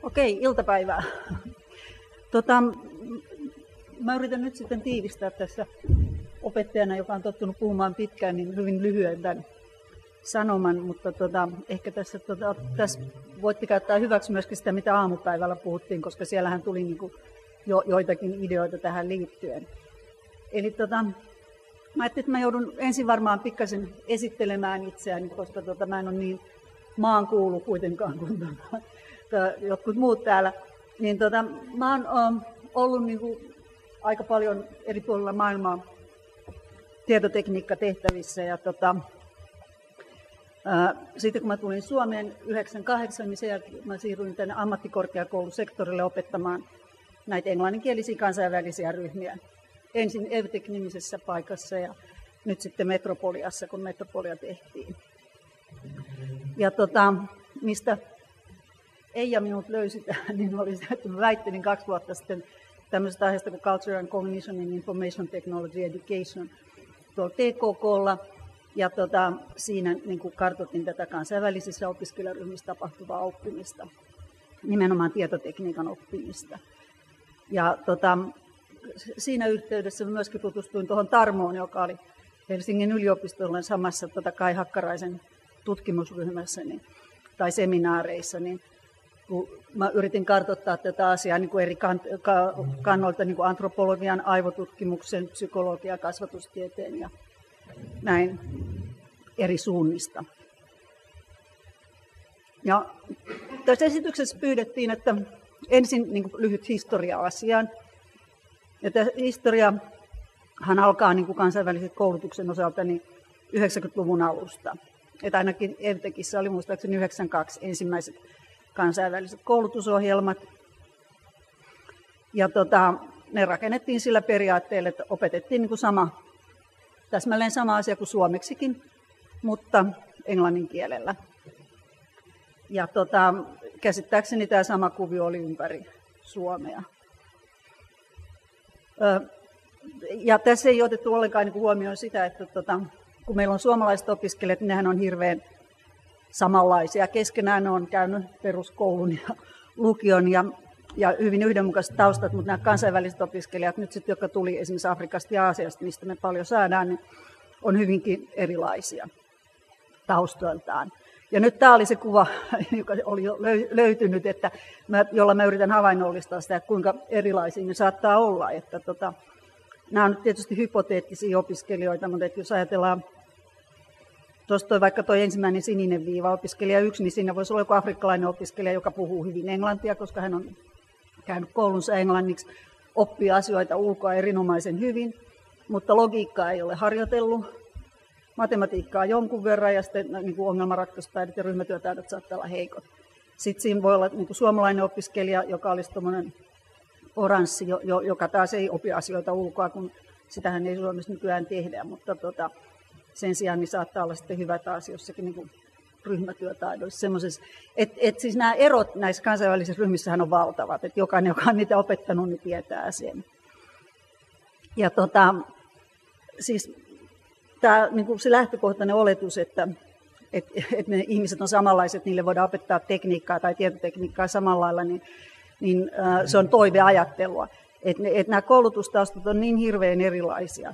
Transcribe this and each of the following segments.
Okei, iltapäivää. Mä yritän nyt sitten tiivistää tässä opettajana, joka on tottunut puhumaan pitkään, niin hyvin lyhyen tämän sanoman, mutta ehkä tässä voitte käyttää hyväksi myöskin sitä, mitä aamupäivällä puhuttiin, koska siellähän tuli niinku jo joitakin ideoita tähän liittyen. Eli mä ajattelin, että mä joudun ensin varmaan pikkasen esittelemään itseäni, koska mä en ole niin maankuulu kuitenkaan kuin jotkut muut täällä. Niin mä oon ollut niinku aika paljon eri puolilla maailmaa tietotekniikkatehtävissä. Ja sitten kun mä tulin Suomeen 1998, niin sen jälkeen mä siirryin tänne ammattikorkeakoulusektorille opettamaan näitä englanninkielisiä kansainvälisiä ryhmiä. Ensin EVTEC-nimisessä paikassa ja nyt sitten Metropoliassa, kun Metropolia tehtiin. Ja mistä Eija minut löysi tähän, niin oli se, että mä väittelin 2 vuotta sitten tämmöisestä aiheesta kuin Culture and Cognition in Information Technology Education tuolla TKK:lla. Ja siinä niin kartoitin tätä kansainvälisissä opiskelijaryhmissä tapahtuvaa oppimista, nimenomaan tietotekniikan oppimista. Ja siinä yhteydessä myöskin tutustuin tuohon Tarmoon, joka oli Helsingin yliopistolla samassa Kai Hakkaraisen tutkimusryhmässä tai seminaareissa. Niin, kun mä yritin kartoittaa tätä asiaa niin kuin eri kannalta, niin kuin antropologian, aivotutkimuksen, psykologian, kasvatustieteen ja näin eri suunnista. Ja tässä esityksessä pyydettiin, että ensin niin kuin lyhyt historia asiaan. Ja tämä historiahan alkaa niin kuin kansainvälisen koulutuksen osalta niin 90-luvun alusta. Että ainakin EVTECissä oli muistaakseni 92 ensimmäiset kansainväliset koulutusohjelmat. Ja ne rakennettiin sillä periaatteella, että opetettiin niin kuin täsmälleen sama asia kuin suomeksikin, mutta englannin kielellä. Ja käsittääkseni tämä sama kuvio oli ympäri Suomea. Ja tässä ei otettu ollenkaan niin kuin huomioon sitä, että kun meillä on suomalaiset opiskelijat, niin nehän on hirveän samanlaisia. Keskenään ne on käynyt peruskoulun ja lukion ja hyvin yhdenmukaiset taustat, mutta nämä kansainväliset opiskelijat, nyt sitten, jotka tuli esimerkiksi Afrikasta ja Aasiasta, mistä me paljon saadaan, niin on hyvinkin erilaisia taustoiltaan. Ja nyt tämä oli se kuva, joka oli jo löytynyt, jolla mä yritän havainnollistaa sitä, että kuinka erilaisia ne saattaa olla. Että nämä on nyt tietysti hypoteettisia opiskelijoita, mutta että jos ajatellaan, tuossa vaikka tuo ensimmäinen sininen viiva, opiskelija 1, niin siinä voisi olla joku afrikkalainen opiskelija, joka puhuu hyvin englantia, koska hän on käynyt koulunsa englanniksi, oppii asioita ulkoa erinomaisen hyvin, mutta logiikkaa ei ole harjoitellut. Matematiikkaa jonkun verran ja sitten niin kuin ongelmanratkaisutaidot ja ryhmätyötaidot saattaa olla heikot. Sitten siinä voi olla niin kuin suomalainen opiskelija, joka olisi tuommoinen oranssi, joka taas ei opi asioita ulkoa, kun sitähän ei Suomessa nykyään tehdä, mutta sen sijaan niin saattaa olla sitten hyvä taas jossakin niin kuin ryhmätyötaidoissa. Siis nämä erot näissä kansainvälisissä ryhmissähän on valtavat, että jokainen, joka on niitä opettanut, niin tietää sen. Ja siis tämä niin kuin se lähtökohtainen oletus, että ne ihmiset on samanlaiset, niille voidaan opettaa tekniikkaa tai tietotekniikkaa samalla lailla, niin se on toiveajattelua. Että nämä koulutustaustat on niin hirveän erilaisia,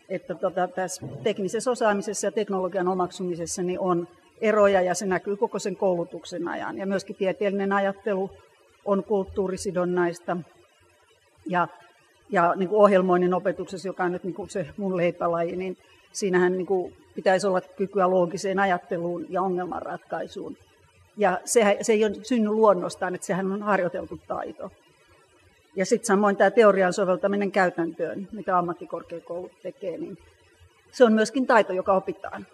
että tässä teknisessä osaamisessa ja teknologian omaksumisessa niin on eroja ja se näkyy koko sen koulutuksen ajan. Ja myöskin tieteellinen ajattelu on kulttuurisidonnaista ja niin kuin ohjelmoinnin opetuksessa, joka on nyt niin kuin se mun leipälaji, niin siinähän niin kuin pitäisi olla kykyä loogiseen ajatteluun ja ongelmanratkaisuun. Ja se ei ole synny luonnostaan, että sehän on harjoiteltu taito. Ja sitten samoin tämä teorian soveltaminen käytäntöön, mitä ammattikorkeakoulut tekee, niin se on myöskin taito, joka opitaan.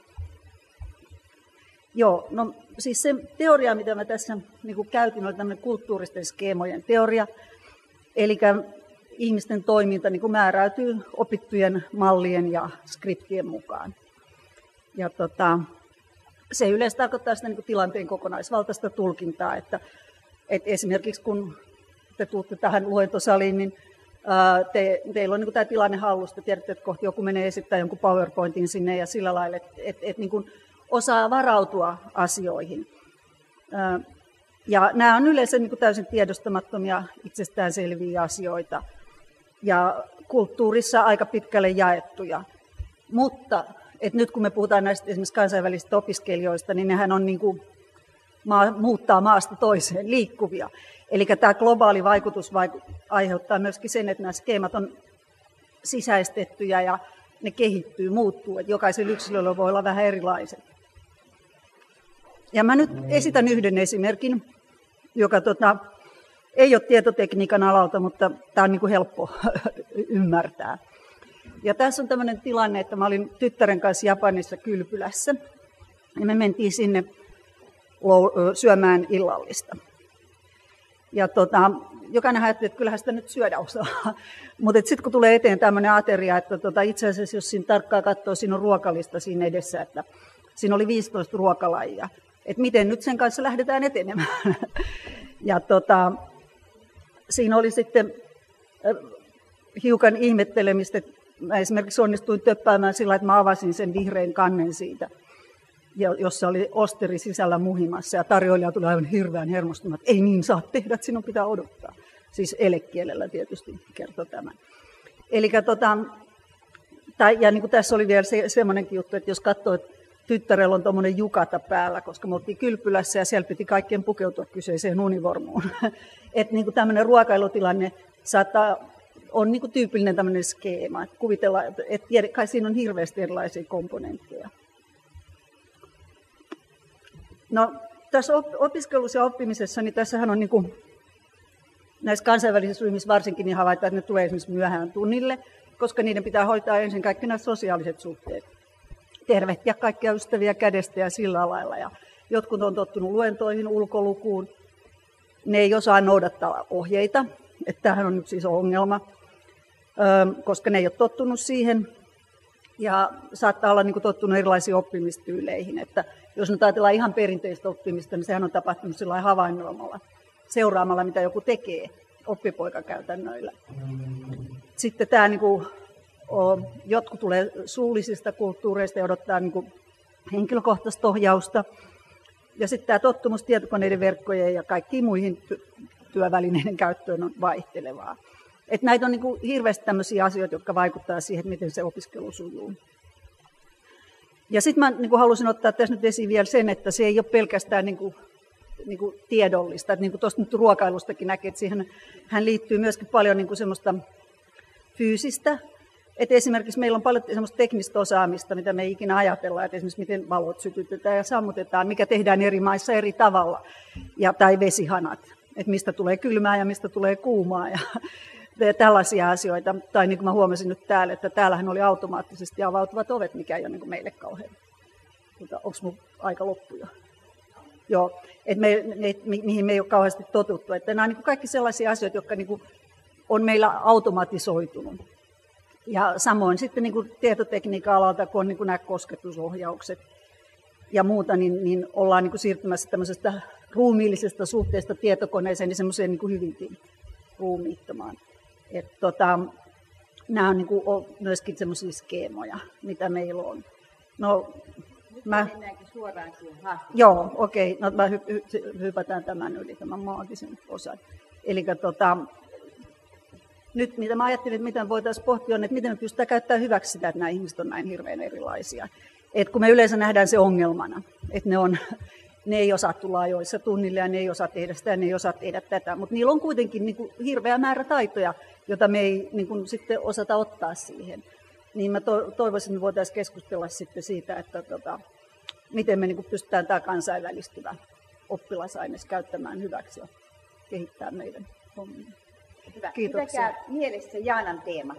Joo, no siis se teoria, mitä mä tässä niin kuin käytin, oli tämmöinen kulttuuristen skeemojen teoria. Eli ihmisten toiminta niin kuin määräytyy opittujen mallien ja skriptien mukaan. Ja se yleensä tarkoittaa sitä niin kuin tilanteen kokonaisvaltaista tulkintaa, että esimerkiksi kun te tuutte tähän luentosaliin, niin teillä on niin kuin tämä tilanne hallusta, tiedätte, että kohta joku menee esittää jonkun PowerPointin sinne ja sillä lailla, että niin kuin osaa varautua asioihin. Ja nämä on yleensä niin kuin täysin tiedostamattomia itsestäänselviä asioita ja kulttuurissa aika pitkälle jaettuja. Mutta nyt kun me puhutaan näistä esimerkiksi kansainvälisistä opiskelijoista, niin nehän on niin kuin muuttaa maasta toiseen liikkuvia. Eli tämä globaali vaikutus aiheuttaa myöskin sen, että nämä skeemat on sisäistettyjä ja ne kehittyy, muuttuu. Että jokaisella yksilöllä voi olla vähän erilaiset. Ja mä nyt esitän yhden esimerkin, joka ei ole tietotekniikan alalta, mutta tämä on niin kuin helppo ymmärtää. Ja tässä on tämmöinen tilanne, että mä olin tyttären kanssa Japanissa kylpylässä. Ja me mentiin sinne syömään illallista. Ja jokainen ajatteli, että kyllähän sitä nyt syödä osaa. Mutta sitten kun tulee eteen tämmöinen ateria, että itse asiassa jos siinä tarkkaan katsoo, siinä on ruokalista siinä edessä, että siinä oli 15 ruokalajia. Että miten nyt sen kanssa lähdetään etenemään. Ja siinä oli sitten hiukan ihmettelemistä, että mä esimerkiksi onnistuin töppäämään sillä, että mä avasin sen vihreän kannen siitä, jossa oli osteri sisällä muhimassa. Ja tarjoilija tuli aivan hirveän hermostunut, että ei niin saa tehdä, että sinun pitää odottaa. Siis elekielellä tietysti kertoi tämän. Elikkä ja niin kuin tässä oli vielä semmoinenkin juttu, että jos katsoo, että tyttärellä on tuommoinen jukata päällä, koska me oltiin kylpylässä ja siellä piti kaikkien pukeutua kyseiseen univormuun. Että niin kuin tämmöinen ruokailutilanne on niin kuin tyypillinen tämmöinen skeema. Että kuvitellaan, että kai siinä on hirveästi erilaisia komponentteja. No, tässä opiskelussa ja oppimisessa, niin tässähän on niin kuin, näissä kansainvälisissä ryhmissä varsinkin niin havaitaan, että ne tulee esimerkiksi myöhään tunnille, koska niiden pitää hoitaa ensin kaikki nämä sosiaaliset suhteet. Tervehtiä kaikkia ystäviä kädestä ja sillä lailla. Ja jotkut on tottunut luentoihin, ulkolukuun. Ne ei osaa noudattaa ohjeita. Että tämähän on nyt siis ongelma, koska ne ei ole tottunut siihen. Ja saattaa olla niin kuin tottunut erilaisiin oppimistyyleihin. Että jos nyt ajatellaan ihan perinteistä oppimista, niin sehän on tapahtunut sillä havainnoimalla, seuraamalla mitä joku tekee oppipoikakäytännöillä. Sitten tämä niin kuin, jotkut tulee suullisista kulttuureista ja odottaa niin kuin henkilökohtaista ohjausta. Ja sitten tämä tottumus tietokoneiden, verkkojen ja kaikkiin muihin työvälineiden käyttöön on vaihtelevaa. Et näitä on niin kuin hirveästi tämmöisiä asioita, jotka vaikuttavat siihen, miten se opiskelu sujuu. Ja sitten mä niin kuin halusin ottaa tässä nyt esiin vielä sen, että se ei ole pelkästään niin kuin tiedollista. Että niin kuin tuosta nyt ruokailustakin näkee, että siihen liittyy myöskin paljon niin kuin semmoista fyysistä. Että esimerkiksi meillä on paljon semmoista teknistä osaamista, mitä me ei ikinä ajatella, että esimerkiksi miten valot sytytetään ja sammutetaan, mikä tehdään eri maissa eri tavalla, tai vesihanat, että mistä tulee kylmää ja mistä tulee kuumaa ja tällaisia asioita. Tai niin kuin mä huomasin nyt täällä, että täällähän oli automaattisesti avautuvat ovet, mikä ei ole niin kuin meille kauhean. Onko mun aika loppu jo? Joo, että mihin me ei ole kauheasti totuttu. Että nämä on niin kuin kaikki sellaisia asioita, jotka niin kuin on meillä automatisoitunut. Ja samoin sitten niin kuin tietotekniikan alalta, kun on niin kuin nämä kosketusohjaukset ja muuta, niin ollaan niin kuin siirtymässä tämmöisestä ruumiillisesta suhteesta tietokoneeseen niin semmoiseen niin kuin hyvinkin ruumiittomaan. Nämä on niin kuin myöskin semmoisia skeemoja, mitä meillä on. No, mennäänkin suoraan siihen haastatteluun. Joo, okei. No, hypätään tämän yli, tämän maagisen osan. Eli nyt mitä mä ajattelin, että miten voitaisiin pohtia, on, että miten me pystytään käyttämään hyväksi sitä, että nämä ihmiset on näin hirveän erilaisia. Et kun me yleensä nähdään se ongelmana, että ne ei osaa tulla ajoissa tunnille ja ne ei osaa tehdä sitä ja ne ei osaa tehdä tätä. Mutta niillä on kuitenkin niin kuin hirveä määrä taitoja, joita me ei niin kuin sitten osata ottaa siihen. Niin mä toivoisin, että me voitaisiin keskustella sitten siitä, että miten me niin kuin pystytään tämä kansainvälistyvä oppilasaines käyttämään hyväksi ja kehittää meidän hommia. Hyvä. Kiitoksia. Pitäkää mielessä Jaanan teema.